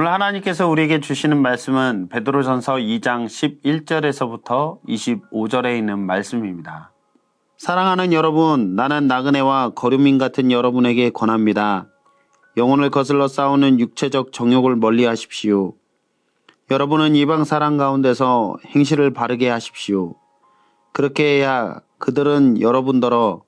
오늘 하나님께서 우리에게 주시는 말씀은 베드로전서 2장 11절에서부터 25절에 있는 말씀입니다. 사랑하는 여러분, 나는 나그네와 거류민 같은 여러분에게 권합니다. 영혼을 거슬러 싸우는 육체적 정욕을 멀리 하십시오. 여러분은 이방 사람 가운데서 행실을 바르게 하십시오. 그렇게 해야 그들은 여러분더러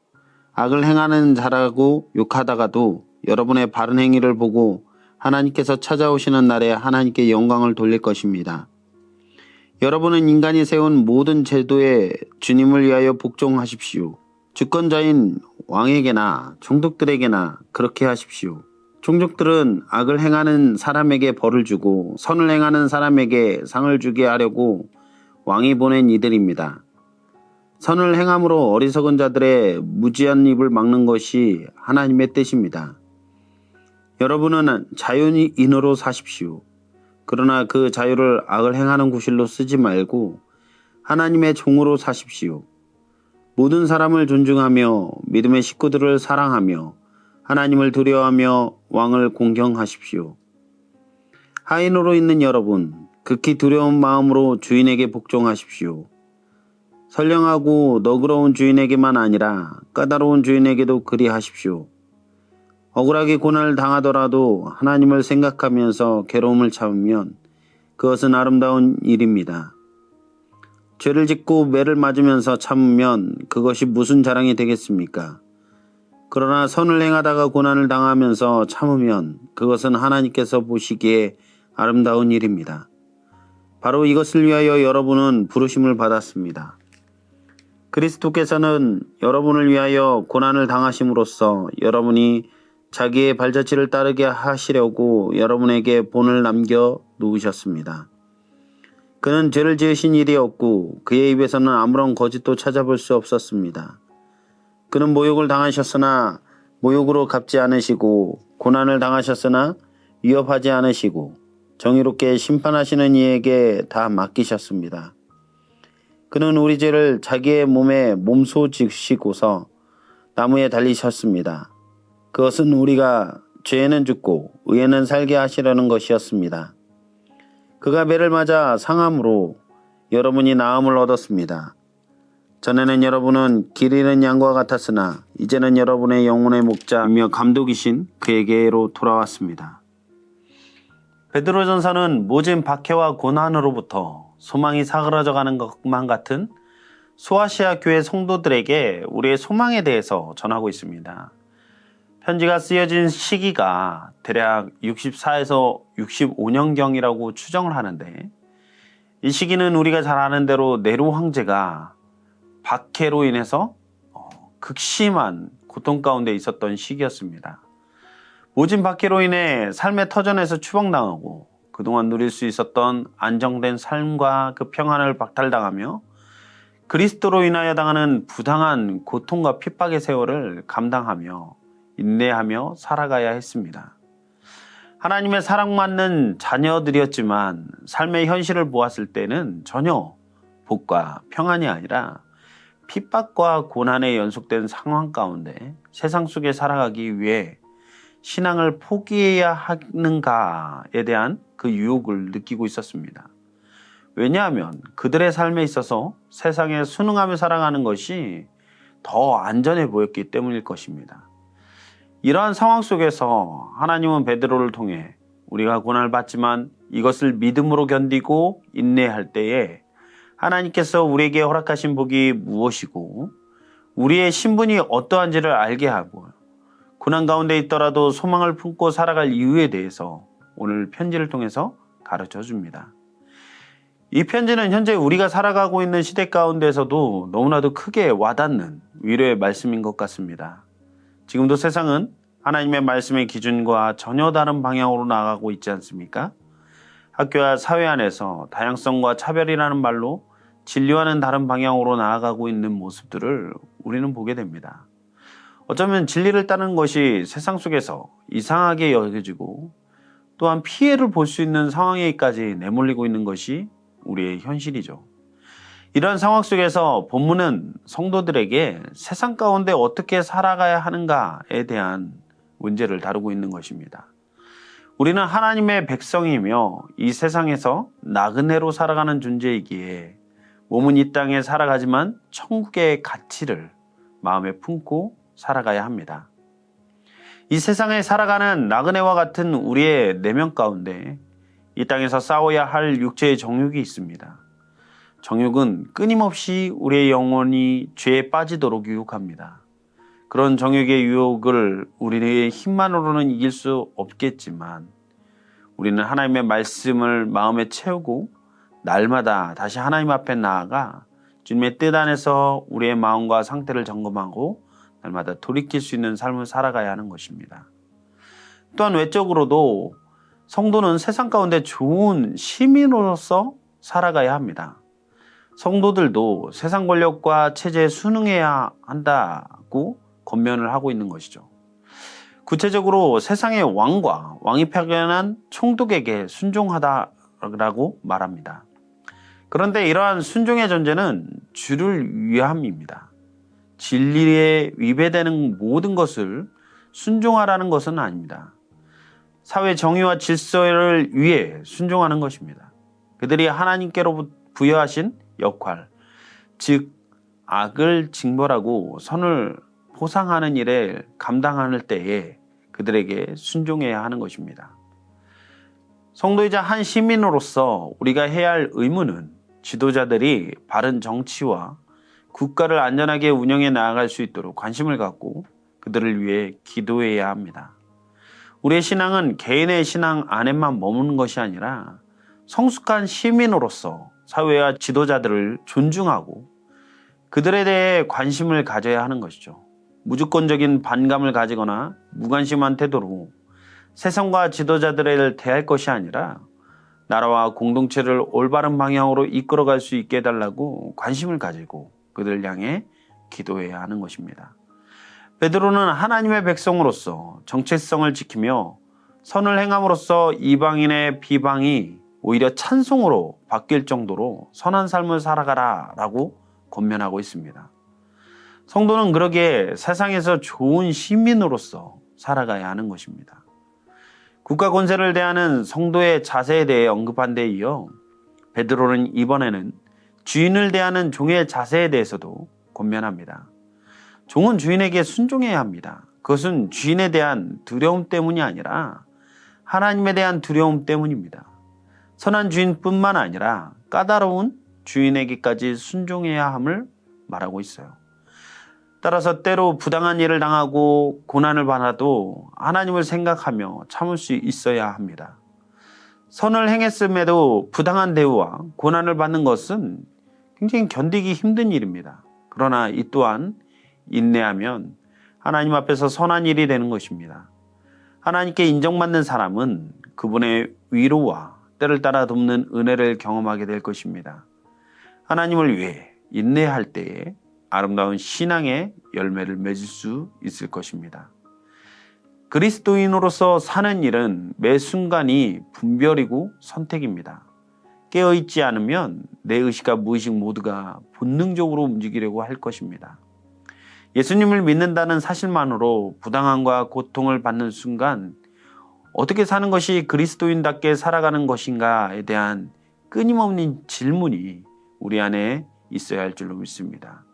악을 행하는 자라고 욕하다가도 여러분의 바른 행위를 보고 하나님께서 찾아오시는 날에 하나님께 영광을 돌릴 것입니다. 여러분은 인간이 세운 모든 제도에 주님을 위하여 복종하십시오. 주권자인 왕에게나 총독들에게나 그렇게 하십시오. 총독들은 악을 행하는 사람에게 벌을 주고 선을 행하는 사람에게 상을 주게 하려고 왕이 보낸 이들입니다. 선을 행함으로 어리석은 자들의 무지한 입을 막는 것이 하나님의 뜻입니다. 여러분은 자유인으로 사십시오. 그러나 그 자유를 악을 행하는 구실로 쓰지 말고 하나님의 종으로 사십시오. 모든 사람을 존중하며 믿음의 식구들을 사랑하며 하나님을 두려워하며 왕을 공경하십시오. 하인으로 있는 여러분, 극히 두려운 마음으로 주인에게 복종하십시오. 선량하고 너그러운 주인에게만 아니라 까다로운 주인에게도 그리하십시오. 억울하게 고난을 당하더라도 하나님을 생각하면서 괴로움을 참으면 그것은 아름다운 일입니다. 죄를 짓고 매를 맞으면서 참으면 그것이 무슨 자랑이 되겠습니까? 그러나 선을 행하다가 고난을 당하면서 참으면 그것은 하나님께서 보시기에 아름다운 일입니다. 바로 이것을 위하여 여러분은 부르심을 받았습니다. 그리스도께서는 여러분을 위하여 고난을 당하심으로써 여러분이 자기의 발자취를 따르게 하시려고 여러분에게 본을 남겨 놓으셨습니다. 그는 죄를 지으신 일이 없고 그의 입에서는 아무런 거짓도 찾아볼 수 없었습니다. 그는 모욕을 당하셨으나 모욕으로 갚지 않으시고 고난을 당하셨으나 위협하지 않으시고 정의롭게 심판하시는 이에게 다 맡기셨습니다. 그는 우리 죄를 자기의 몸에 몸소 지시고서 나무에 달리셨습니다. 그것은 우리가 죄에는 죽고 의에는 살게 하시려는 것이었습니다. 그가 매를 맞아 상함으로 여러분이 나음을 얻었습니다. 전에는 여러분은 길 잃은 양과 같았으나 이제는 여러분의 영혼의 목자이며 감독이신 그에게로 돌아왔습니다. 베드로전서는 모진 박해와 고난으로부터 소망이 사그라져가는 것만 같은 소아시아 교회 성도들에게 우리의 소망에 대해서 전하고 있습니다. 편지가 쓰여진 시기가 대략 64에서 65년경이라고 추정을 하는데 이 시기는 우리가 잘 아는 대로 네로 황제가 박해로 인해서 극심한 고통 가운데 있었던 시기였습니다. 모진 박해로 인해 삶의 터전에서 추방당하고 그동안 누릴 수 있었던 안정된 삶과 그 평안을 박탈당하며 그리스도로 인하여 당하는 부당한 고통과 핍박의 세월을 감당하며 인내하며 살아가야 했습니다. 하나님의 사랑받는 자녀들이었지만 삶의 현실을 보았을 때는 전혀 복과 평안이 아니라 핍박과 고난에 연속된 상황 가운데 세상 속에 살아가기 위해 신앙을 포기해야 하는가에 대한 그 유혹을 느끼고 있었습니다. 왜냐하면 그들의 삶에 있어서 세상에 순응하며 살아가는 것이 더 안전해 보였기 때문일 것입니다. 이러한 상황 속에서 하나님은 베드로를 통해 우리가 고난을 받지만 이것을 믿음으로 견디고 인내할 때에 하나님께서 우리에게 허락하신 복이 무엇이고 우리의 신분이 어떠한지를 알게 하고 고난 가운데 있더라도 소망을 품고 살아갈 이유에 대해서 오늘 편지를 통해서 가르쳐 줍니다. 이 편지는 현재 우리가 살아가고 있는 시대 가운데서도 너무나도 크게 와닿는 위로의 말씀인 것 같습니다. 지금도 세상은 하나님의 말씀의 기준과 전혀 다른 방향으로 나아가고 있지 않습니까? 학교와 사회 안에서 다양성과 차별이라는 말로 진리와는 다른 방향으로 나아가고 있는 모습들을 우리는 보게 됩니다. 어쩌면 진리를 따르는 것이 세상 속에서 이상하게 여겨지고 또한 피해를 볼 수 있는 상황에까지 내몰리고 있는 것이 우리의 현실이죠. 이런 상황 속에서 본문은 성도들에게 세상 가운데 어떻게 살아가야 하는가에 대한 문제를 다루고 있는 것입니다. 우리는 하나님의 백성이며 이 세상에서 나그네로 살아가는 존재이기에 몸은 이 땅에 살아가지만 천국의 가치를 마음에 품고 살아가야 합니다. 이 세상에 살아가는 나그네와 같은 우리의 내면 가운데 이 땅에서 싸워야 할 육체의 정욕이 있습니다. 정욕은 끊임없이 우리의 영혼이 죄에 빠지도록 유혹합니다. 그런 정욕의 유혹을 우리의 힘만으로는 이길 수 없겠지만 우리는 하나님의 말씀을 마음에 채우고 날마다 다시 하나님 앞에 나아가 주님의 뜻 안에서 우리의 마음과 상태를 점검하고 날마다 돌이킬 수 있는 삶을 살아가야 하는 것입니다. 또한 외적으로도 성도는 세상 가운데 좋은 시민으로서 살아가야 합니다. 성도들도 세상 권력과 체제에 순응해야 한다고 권면을 하고 있는 것이죠. 구체적으로 세상의 왕과 왕이 파견한 총독에게 순종하다라고 말합니다. 그런데 이러한 순종의 전제는 주를 위함입니다. 진리에 위배되는 모든 것을 순종하라는 것은 아닙니다. 사회 정의와 질서를 위해 순종하는 것입니다. 그들이 하나님께로 부여하신 역할, 즉 악을 징벌하고 선을 보상하는 일에 감당할 때에 그들에게 순종해야 하는 것입니다. 성도이자 한 시민으로서 우리가 해야 할 의무는 지도자들이 바른 정치와 국가를 안전하게 운영해 나아갈 수 있도록 관심을 갖고 그들을 위해 기도해야 합니다. 우리의 신앙은 개인의 신앙 안에만 머무는 것이 아니라 성숙한 시민으로서 사회와 지도자들을 존중하고 그들에 대해 관심을 가져야 하는 것이죠. 무조건적인 반감을 가지거나 무관심한 태도로 세상과 지도자들을 대할 것이 아니라 나라와 공동체를 올바른 방향으로 이끌어갈 수 있게 해달라고 관심을 가지고 그들을 향해 기도해야 하는 것입니다. 베드로는 하나님의 백성으로서 정체성을 지키며 선을 행함으로써 이방인의 비방이 오히려 찬송으로 바뀔 정도로 선한 삶을 살아가라 라고 권면하고 있습니다. 성도는 그러기에 세상에서 좋은 시민으로서 살아가야 하는 것입니다. 국가 권세를 대하는 성도의 자세에 대해 언급한 데 이어 베드로는 이번에는 주인을 대하는 종의 자세에 대해서도 권면합니다. 종은 주인에게 순종해야 합니다. 그것은 주인에 대한 두려움 때문이 아니라 하나님에 대한 두려움 때문입니다. 선한 주인뿐만 아니라 까다로운 주인에게까지 순종해야 함을 말하고 있어요. 따라서 때로 부당한 일을 당하고 고난을 받아도 하나님을 생각하며 참을 수 있어야 합니다. 선을 행했음에도 부당한 대우와 고난을 받는 것은 굉장히 견디기 힘든 일입니다. 그러나 이 또한 인내하면 하나님 앞에서 선한 일이 되는 것입니다. 하나님께 인정받는 사람은 그분의 위로와 때를 따라 돕는 은혜를 경험하게 될 것입니다. 하나님을 위해 인내할 때에 아름다운 신앙의 열매를 맺을 수 있을 것입니다. 그리스도인으로서 사는 일은 매 순간이 분별이고 선택입니다. 깨어있지 않으면 내 의식과 무의식 모두가 본능적으로 움직이려고 할 것입니다. 예수님을 믿는다는 사실만으로 부당함과 고통을 받는 순간 어떻게 사는 것이 그리스도인답게 살아가는 것인가에 대한 끊임없는 질문이 우리 안에 있어야 할 줄로 믿습니다.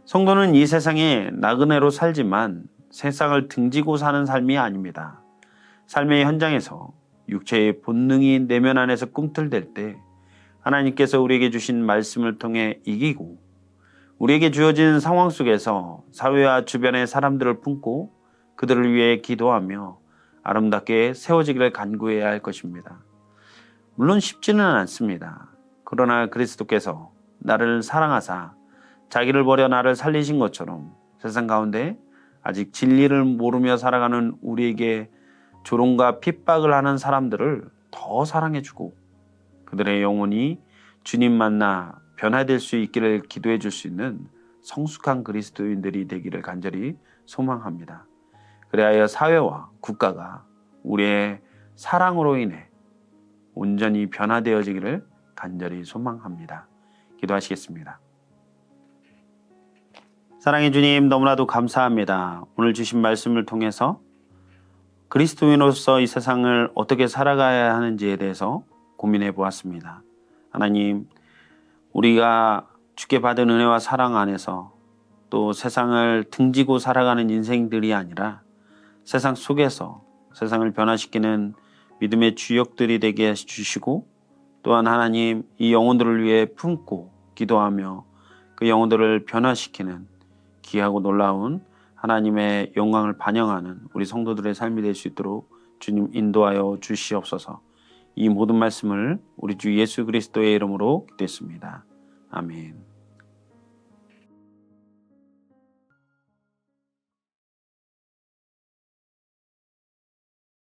성도는 이 세상에 나그네로 살지만 세상을 등지고 사는 삶이 아닙니다. 삶의 현장에서 육체의 본능이 내면 안에서 꿈틀댈 때 하나님께서 우리에게 주신 말씀을 통해 이기고 우리에게 주어진 상황 속에서 사회와 주변의 사람들을 품고 그들을 위해 기도하며 아름답게 세워지기를 간구해야 할 것입니다. 물론 쉽지는 않습니다. 그러나 그리스도께서 나를 사랑하사 자기를 버려 나를 살리신 것처럼 세상 가운데 아직 진리를 모르며 살아가는 우리에게 조롱과 핍박을 하는 사람들을 더 사랑해주고 그들의 영혼이 주님 만나 변화될 수 있기를 기도해 줄 수 있는 성숙한 그리스도인들이 되기를 간절히 소망합니다. 그래야 사회와 국가가 우리의 사랑으로 인해 온전히 변화되어지기를 간절히 소망합니다. 기도하시겠습니다. 사랑의 주님, 너무나도 감사합니다. 오늘 주신 말씀을 통해서 그리스도인으로서 이 세상을 어떻게 살아가야 하는지에 대해서 고민해 보았습니다. 하나님, 우리가 주께 받은 은혜와 사랑 안에서 또 세상을 등지고 살아가는 인생들이 아니라 세상 속에서 세상을 변화시키는 믿음의 주역들이 되게 해주시고, 또한 하나님, 이 영혼들을 위해 품고 기도하며 그 영혼들을 변화시키는 귀하고 놀라운 하나님의 영광을 반영하는 우리 성도들의 삶이 될 수 있도록 주님 인도하여 주시옵소서. 이 모든 말씀을 우리 주 예수 그리스도의 이름으로 기도했습니다. 아멘.